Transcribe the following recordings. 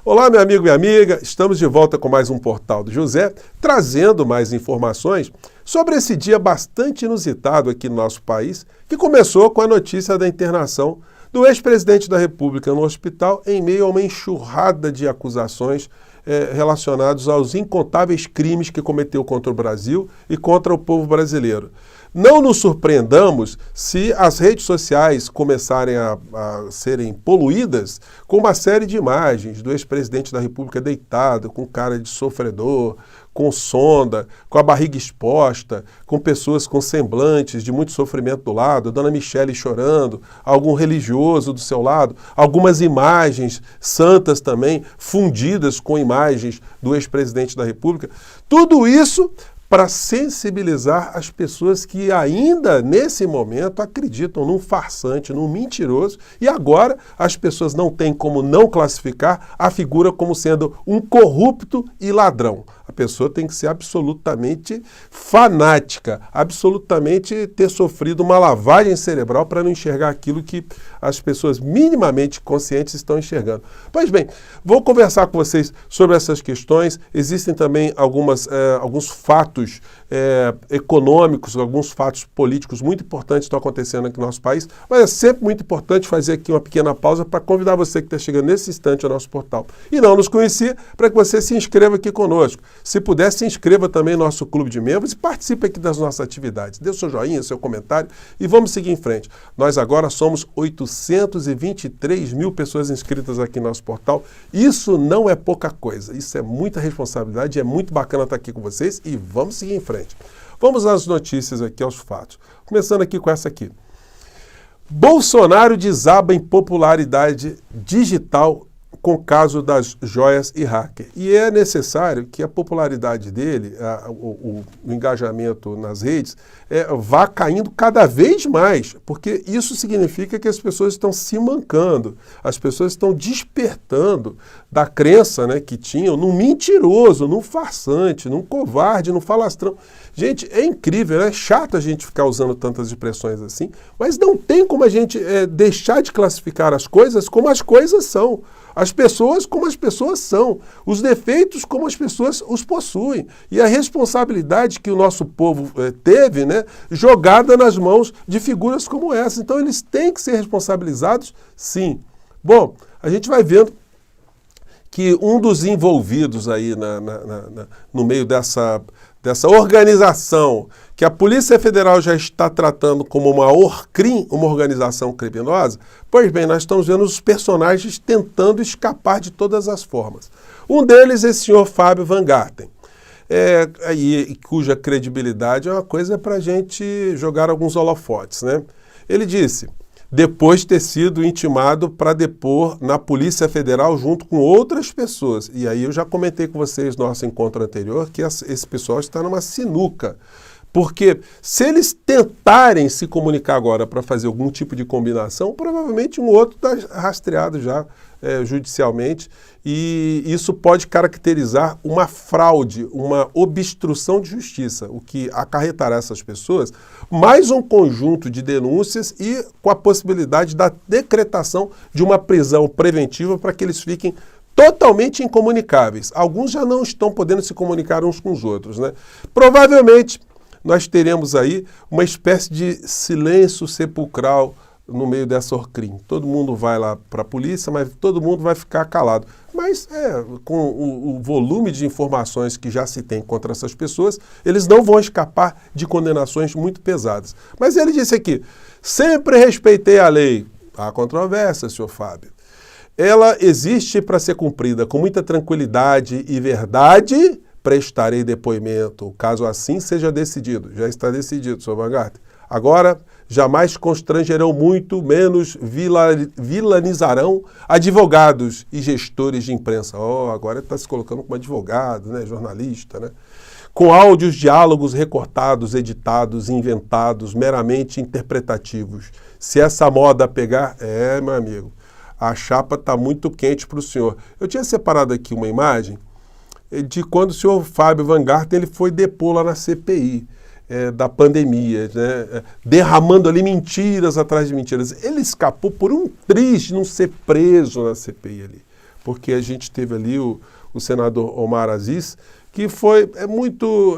Olá, meu amigo e amiga, estamos de volta com mais um Portal do José, trazendo mais informações sobre esse dia bastante inusitado aqui no nosso país, que começou com a notícia da internação do ex-presidente da República no hospital em meio a uma enxurrada de acusações relacionados aos incontáveis crimes que cometeu contra o Brasil e contra o povo brasileiro. Não nos surpreendamos se as redes sociais começarem a serem poluídas com uma série de imagens do ex-presidente da República deitado, com cara de sofredor, com sonda, com a barriga exposta, com pessoas com semblantes de muito sofrimento do lado, a dona Michele chorando, algum religioso do seu lado, algumas imagens santas também, fundidas com imagens do ex-presidente da República. Tudo isso para sensibilizar as pessoas que ainda, nesse momento, acreditam num farsante, num mentiroso, e agora as pessoas não têm como não classificar a figura como sendo um corrupto e ladrão. A pessoa tem que ser absolutamente fanática, absolutamente ter sofrido uma lavagem cerebral para não enxergar aquilo que as pessoas minimamente conscientes estão enxergando. Pois bem, vou conversar com vocês sobre essas questões. Existem também alguns fatos econômicos, alguns fatos políticos muito importantes que estão acontecendo aqui no nosso país, mas é sempre muito importante fazer aqui uma pequena pausa para convidar você que está chegando nesse instante ao nosso portal e não nos conhecia, para que você se inscreva aqui conosco. Se puder, se inscreva também no nosso clube de membros e participe aqui das nossas atividades. Dê o seu joinha, seu comentário e vamos seguir em frente. Nós agora somos 823 mil pessoas inscritas aqui no nosso portal. Isso não é pouca coisa, isso é muita responsabilidade, é muito bacana estar aqui com vocês e vamos seguir em frente. Vamos às notícias aqui, aos fatos. Começando aqui com essa aqui. Bolsonaro desaba em popularidade digital com o caso das joias e hacker. E é necessário que a popularidade dele, o engajamento nas redes, vá caindo cada vez mais, porque isso significa que as pessoas estão se mancando, as pessoas estão despertando da crença, né, que tinham num mentiroso, num farsante, num covarde, num falastrão. Gente, é incrível, é chato a gente ficar usando tantas expressões assim, mas não tem como a gente deixar de classificar as coisas como as coisas são. As pessoas como as pessoas são, os defeitos como as pessoas os possuem. E a responsabilidade que o nosso povo teve, né, jogada nas mãos de figuras como essa. Então eles têm que ser responsabilizados, sim. Bom, a gente vai vendo que um dos envolvidos aí no meio dessa organização que a Polícia Federal já está tratando como uma ORCRIM, uma organização criminosa, pois bem, nós estamos vendo os personagens tentando escapar de todas as formas. Um deles é o senhor Fábio Van Garten, cuja credibilidade é uma coisa para a gente jogar alguns holofotes, né? Ele disse, depois de ter sido intimado para depor na Polícia Federal junto com outras pessoas. E aí eu já comentei com vocês no nosso encontro anterior que esse pessoal está numa sinuca. Porque se eles tentarem se comunicar agora para fazer algum tipo de combinação, provavelmente um outro está rastreado já judicialmente, e isso pode caracterizar uma fraude, uma obstrução de justiça, o que acarretará essas pessoas mais um conjunto de denúncias e com a possibilidade da decretação de uma prisão preventiva para que eles fiquem totalmente incomunicáveis. Alguns já não estão podendo se comunicar uns com os outros, né? Provavelmente nós teremos aí uma espécie de silêncio sepulcral no meio dessa ORCRIM. Todo mundo vai lá para a polícia, mas todo mundo vai ficar calado. Mas com o volume de informações que já se tem contra essas pessoas, eles não vão escapar de condenações muito pesadas. Mas ele disse aqui, sempre respeitei a lei. Há controvérsia, senhor Fábio. Ela existe para ser cumprida com muita tranquilidade e verdade. Prestarei depoimento, caso assim seja decidido. Já está decidido, senhor Van Garten. Agora, jamais constrangerão muito, menos vilanizarão advogados e gestores de imprensa. Agora ele está se colocando como advogado, né, jornalista, né? Com áudios, diálogos recortados, editados, inventados, meramente interpretativos. Se essa moda pegar, meu amigo, a chapa está muito quente para o senhor. Eu tinha separado aqui uma imagem de quando o senhor Fábio Van Garten ele foi depor lá na CPI da pandemia, né, derramando ali mentiras atrás de mentiras. Ele escapou por um triz de não ser preso na CPI ali. porque a gente teve ali o senador Omar Aziz, que foi muito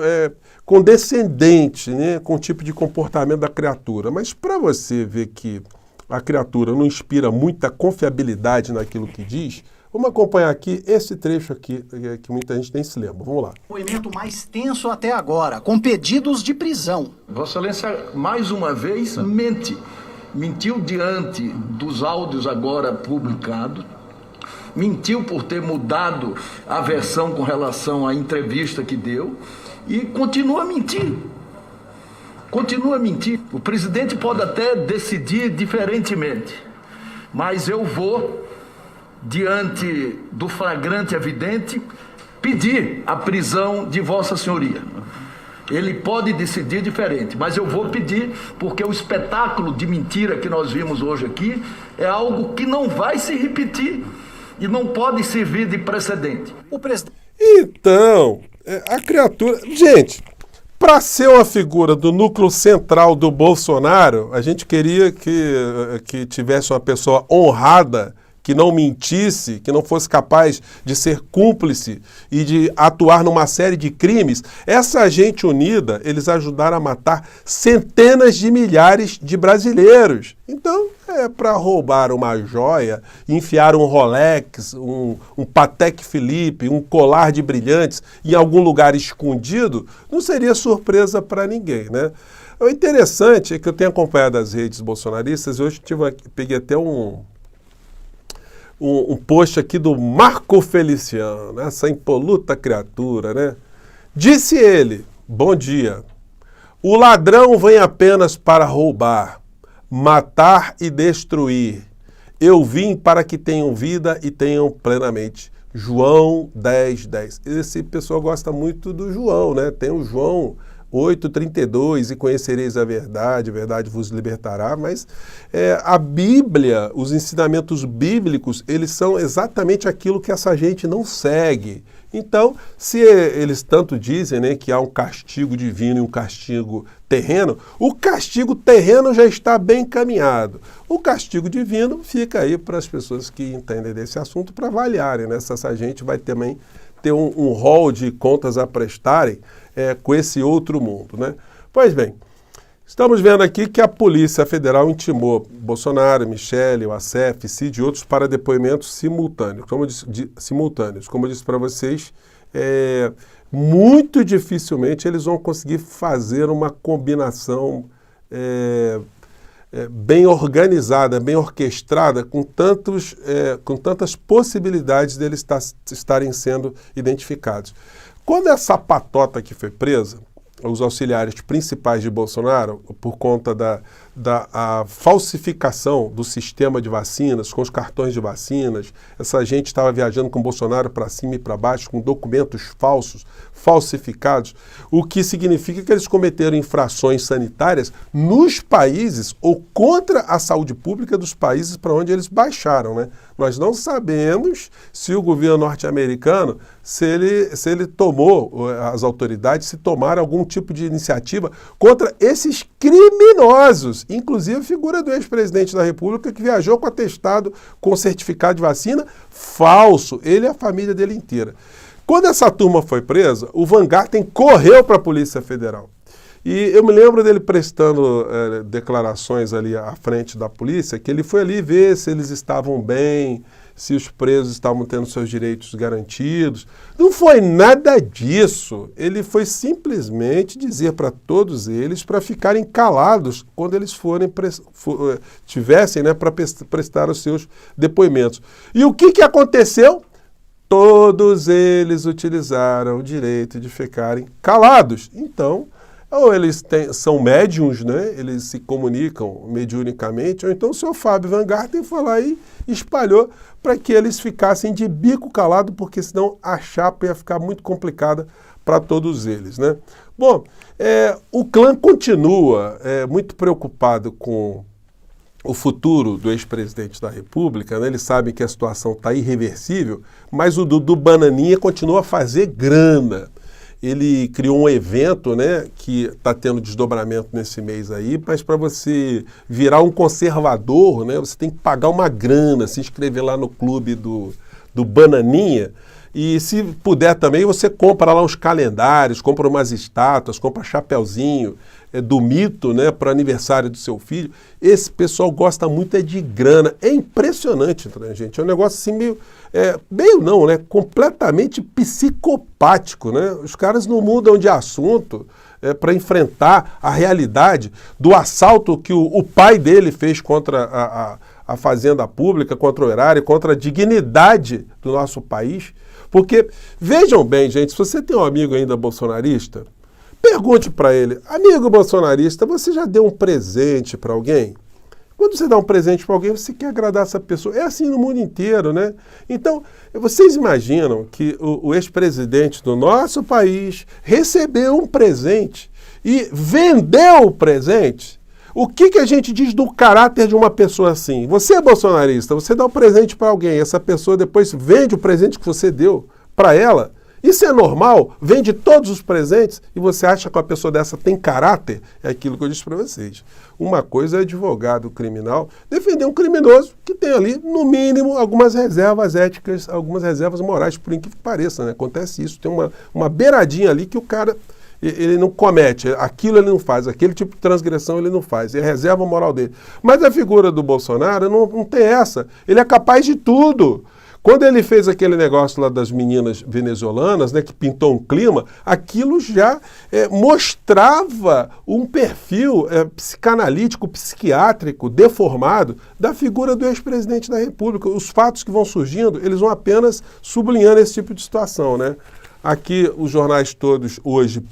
condescendente, né, com o tipo de comportamento da criatura. Mas para você ver que a criatura não inspira muita confiabilidade naquilo que diz, vamos acompanhar aqui esse trecho aqui, que muita gente nem se lembra. Vamos lá. O movimento mais tenso até agora, com pedidos de prisão. Vossa Excelência, mais uma vez, mentiu diante dos áudios agora publicados, mentiu por ter mudado a versão com relação à entrevista que deu e continua a mentir. Continua a mentir. O presidente pode até decidir diferentemente, mas eu vou, diante do flagrante evidente, pedir a prisão de Vossa Senhoria. Ele pode decidir diferente, mas eu vou pedir, porque o espetáculo de mentira que nós vimos hoje aqui é algo que não vai se repetir e não pode servir de precedente. Então, a criatura... Gente, para ser uma figura do núcleo central do Bolsonaro, a gente queria que tivesse uma pessoa honrada, que não mentisse, que não fosse capaz de ser cúmplice e de atuar numa série de crimes. Essa gente unida, eles ajudaram a matar centenas de milhares de brasileiros. Então, para roubar uma joia, enfiar um Rolex, um Patek Philippe, um colar de brilhantes em algum lugar escondido, não seria surpresa para ninguém, né? O interessante é que eu tenho acompanhado as redes bolsonaristas, hoje peguei até um post aqui do Marco Feliciano, essa impoluta criatura, né? Disse ele, bom dia, o ladrão vem apenas para roubar, matar e destruir. Eu vim para que tenham vida e tenham plenamente. João 10:10. Esse pessoal gosta muito do João, né? Tem o João 8:32, e conhecereis a verdade vos libertará, mas a Bíblia, os ensinamentos bíblicos, eles são exatamente aquilo que essa gente não segue. Então, se eles tanto dizem, né, que há um castigo divino e um castigo terreno, o castigo terreno já está bem encaminhado. O castigo divino fica aí para as pessoas que entendem desse assunto para avaliarem, né? Se essa gente vai também ter um rol de contas a prestarem com esse outro mundo, né? Pois bem, estamos vendo aqui que a Polícia Federal intimou Bolsonaro, Michele, o ASEF, Cid e outros para depoimentos simultâneos. Como eu disse para vocês, muito dificilmente eles vão conseguir fazer uma combinação bem organizada, bem orquestrada, com tantas possibilidades deles estarem sendo identificados. Quando essa patota que foi presa, os auxiliares principais de Bolsonaro, por conta da falsificação do sistema de vacinas, com os cartões de vacinas, essa gente estava viajando com Bolsonaro para cima e para baixo, com documentos falsos, falsificados, o que significa que eles cometeram infrações sanitárias nos países ou contra a saúde pública dos países para onde eles baixaram, né? Nós não sabemos se o governo norte-americano, se ele tomou, as autoridades, se tomaram algum tipo de iniciativa contra esses criminosos, inclusive a figura do ex-presidente da República que viajou com atestado, com certificado de vacina falso, ele e a família dele inteira. Quando essa turma foi presa, o Van Garten correu para a Polícia Federal. E eu me lembro dele prestando declarações ali à frente da polícia, que ele foi ali ver se eles estavam bem, se os presos estavam tendo seus direitos garantidos. Não foi nada disso. Ele foi simplesmente dizer para todos eles para ficarem calados quando eles tivessem, né, para prestar os seus depoimentos. E o que aconteceu? Todos eles utilizaram o direito de ficarem calados. Então, ou eles são médiums, né? Eles se comunicam mediunicamente, ou então o senhor Fábio Van Garten foi lá e espalhou para que eles ficassem de bico calado, porque senão a chapa ia ficar muito complicada para todos eles, né? Bom, o clã continua muito preocupado com o futuro do ex-presidente da República, né? Eles sabem que a situação está irreversível, mas o Dudu Bananinha continua a fazer grana. Ele criou um evento, né, que está tendo desdobramento nesse mês aí, mas para você virar um conservador, né, você tem que pagar uma grana, se inscrever lá no clube do do Bananinha. E se puder também, você compra lá uns calendários, compra umas estátuas, compra chapeuzinho do mito, né, para o aniversário do seu filho. Esse pessoal gosta muito de grana. É impressionante, né, gente? É um negócio assim meio não, né? Completamente psicopático, né? Os caras não mudam de assunto para enfrentar a realidade do assalto que o pai dele fez contra a fazenda pública, contra o erário, contra a dignidade do nosso país. Porque, vejam bem, gente, se você tem um amigo ainda bolsonarista, pergunte para ele, amigo bolsonarista, você já deu um presente para alguém? Quando você dá um presente para alguém, você quer agradar essa pessoa. É assim no mundo inteiro, né? Então, vocês imaginam que o ex-presidente do nosso país recebeu um presente e vendeu o presente? O que a gente diz do caráter de uma pessoa assim? Você é bolsonarista, você dá um presente para alguém, essa pessoa depois vende o presente que você deu para ela. Isso é normal? Vende todos os presentes e você acha que uma pessoa dessa tem caráter? É aquilo que eu disse para vocês. Uma coisa é advogado criminal defender um criminoso que tem ali, no mínimo, algumas reservas éticas, algumas reservas morais, por incrível que pareça, né? Acontece isso, tem uma beiradinha ali que o cara... ele não comete, aquilo ele não faz, aquele tipo de transgressão ele não faz, é a reserva moral dele. Mas a figura do Bolsonaro não tem essa, ele é capaz de tudo. Quando ele fez aquele negócio lá das meninas venezuelanas, né, que pintou um clima, aquilo já mostrava um perfil psicanalítico, psiquiátrico, deformado da figura do ex-presidente da República. Os fatos que vão surgindo, eles vão apenas sublinhando esse tipo de situação, né? Aqui os jornais todos hoje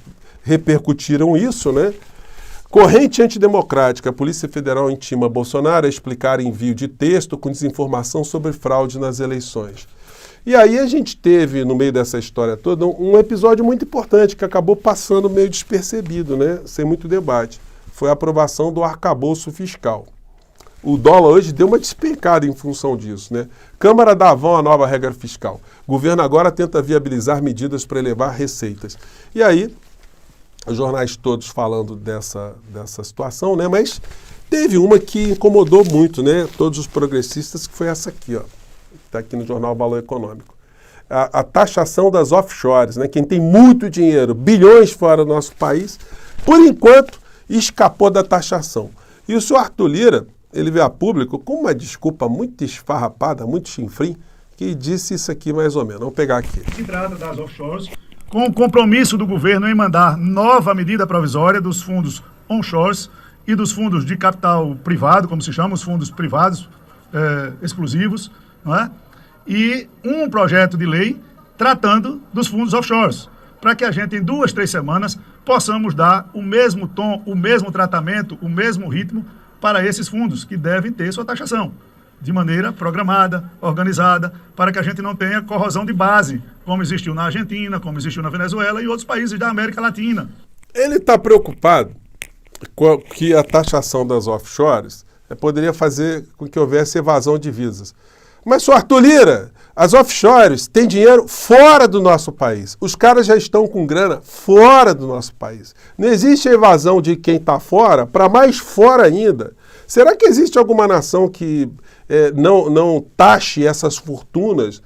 repercutiram isso, né? Corrente antidemocrática. A Polícia Federal intima Bolsonaro a explicar envio de texto com desinformação sobre fraude nas eleições. E aí a gente teve, no meio dessa história toda, um episódio muito importante que acabou passando meio despercebido, né? Sem muito debate. Foi a aprovação do arcabouço fiscal. O dólar hoje deu uma despencada em função disso, né? Câmara dá vão à nova regra fiscal. Governo agora tenta viabilizar medidas para elevar receitas. E aí, os jornais todos falando dessa situação, né? Mas teve uma que incomodou muito, né? Todos os progressistas, que foi essa aqui, ó. Está aqui no jornal Valor Econômico. A taxação das offshores, né? Quem tem muito dinheiro, bilhões fora do nosso país, por enquanto, escapou da taxação. E o senhor Arthur Lira, ele veio a público com uma desculpa muito esfarrapada, muito chinfrim, que disse isso aqui mais ou menos. Vamos pegar aqui. Entrada das offshores, com o compromisso do governo em mandar nova medida provisória dos fundos onshores e dos fundos de capital privado, como se chama, os fundos privados exclusivos, não é? E um projeto de lei tratando dos fundos offshores, para que a gente, em 2, 3 semanas, possamos dar o mesmo tom, o mesmo tratamento, o mesmo ritmo para esses fundos, que devem ter sua taxação, de maneira programada, organizada, para que a gente não tenha corrosão de base, como existiu na Argentina, como existiu na Venezuela e outros países da América Latina. Ele está preocupado com que a taxação das offshores poderia fazer com que houvesse evasão de divisas. Mas, senhor Arthur Lira, as offshores têm dinheiro fora do nosso país. Os caras já estão com grana fora do nosso país. Não existe a evasão de quem está fora para mais fora ainda. Será que existe alguma nação que não taxe essas fortunas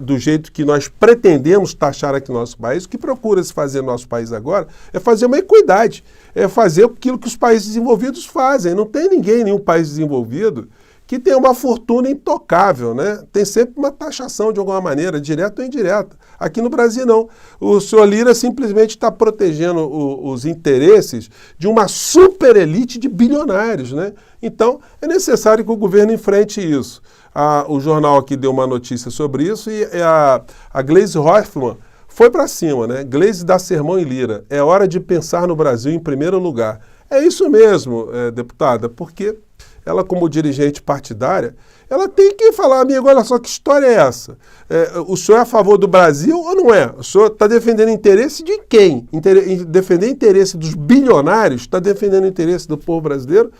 do jeito que nós pretendemos taxar aqui no nosso país? O que procura se fazer no nosso país agora é fazer uma equidade, é fazer aquilo que os países desenvolvidos fazem. Não tem ninguém, nenhum país desenvolvido, que tem uma fortuna intocável, né? Tem sempre uma taxação de alguma maneira, direta ou indireta. Aqui no Brasil não. O senhor Lira simplesmente está protegendo os interesses de uma super elite de bilionários, né? Então, é necessário que o governo enfrente isso. O jornal aqui deu uma notícia sobre isso e a Gleisi Hoffmann foi para cima, né? Gleisi dá sermão em Lira. É hora de pensar no Brasil em primeiro lugar. É isso mesmo, deputada, porque ela, como dirigente partidária, ela tem que falar, amigo, olha só, que história é essa? O senhor é a favor do Brasil ou não é? O senhor está defendendo o interesse de quem? Defender o interesse dos bilionários? Está defendendo o interesse do povo brasileiro?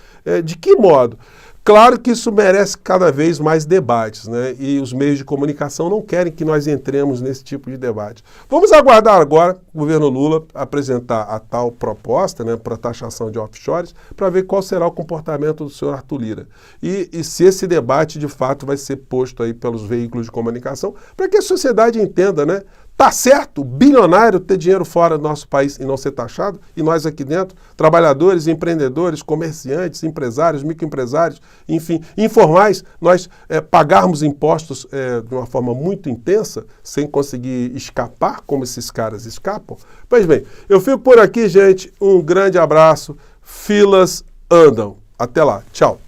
De que modo? Claro que isso merece cada vez mais debates, né? E os meios de comunicação não querem que nós entremos nesse tipo de debate. Vamos aguardar agora o governo Lula apresentar a tal proposta, né, para taxação de offshores, para ver qual será o comportamento do senhor Arthur Lira. E se esse debate, de fato, vai ser posto aí pelos veículos de comunicação, para que a sociedade entenda, né? Tá certo, bilionário ter dinheiro fora do nosso país e não ser taxado, e nós aqui dentro, trabalhadores, empreendedores, comerciantes, empresários, microempresários, enfim, informais, nós pagarmos impostos de uma forma muito intensa, sem conseguir escapar, como esses caras escapam. Pois bem, eu fico por aqui, gente. Um grande abraço. Filas andam. Até lá. Tchau.